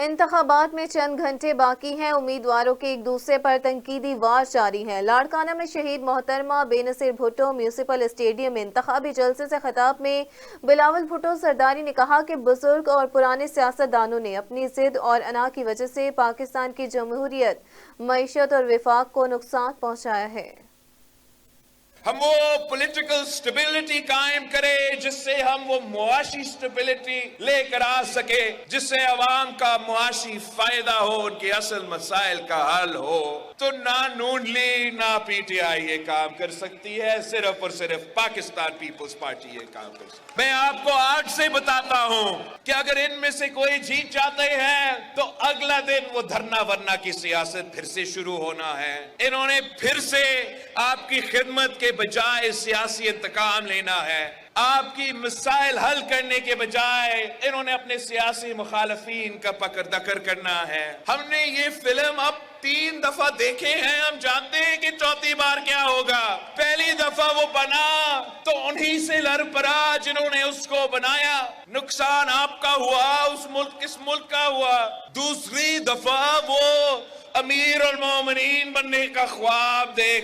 انتخابات میں چند گھنٹے باقی ہیں، امیدواروں کے ایک دوسرے پر تنقیدی وار جاری ہیں۔ لاڑکانہ میں شہید محترمہ بے نظیر بھٹو میونسپل اسٹیڈیم میں انتخابی جلسے سے خطاب میں بلاول بھٹو سرداری نے کہا کہ بزرگ اور پرانے سیاستدانوں نے اپنی ضد اور انا کی وجہ سے پاکستان کی جمہوریت، معیشت اور وفاق کو نقصان پہنچایا ہے۔ ہم وہ پولیٹیکل سٹیبلٹی قائم کرے جس سے ہم وہ معاشی سٹیبلٹی لے کر آ سکے، جس سے عوام کا معاشی فائدہ ہو، ان کے اصل مسائل کا حل ہو۔ تو نہ نون لیگ نہ پی ٹی آئی یہ کام کر سکتی ہے، صرف اور صرف پاکستان پیپلز پارٹی یہ کام کر سکتی ہے۔ میں آپ کو آج سے بتاتا ہوں کہ اگر ان میں سے کوئی جیت جاتے ہیں تو اگلا دن وہ دھرنا ورنا کی سیاست پھر سے شروع ہونا ہے۔ انہوں نے پھر سے آپ کی خدمت کے بجائے سیاسی انتقام لینا ہے، آپ کی مسائل حل کرنے کے بجائے انہوں نے اپنے سیاسی مخالفین کا پکڑ دکڑ کرنا ہے۔ ہم نے یہ فلم اب 3 دفعہ دیکھے ہیں، ہم جانتے ہیں کہ چوتھی بار کیا ہوگا۔ پہلی دفعہ وہ بنا تو انہی سے لڑ پڑا جنہوں نے اس کو بنایا، نقصان آپ کا ہوا، اس ملک کا ہوا۔ دوسری دفعہ وہ امیر المومنین بننے کا خواب دیکھ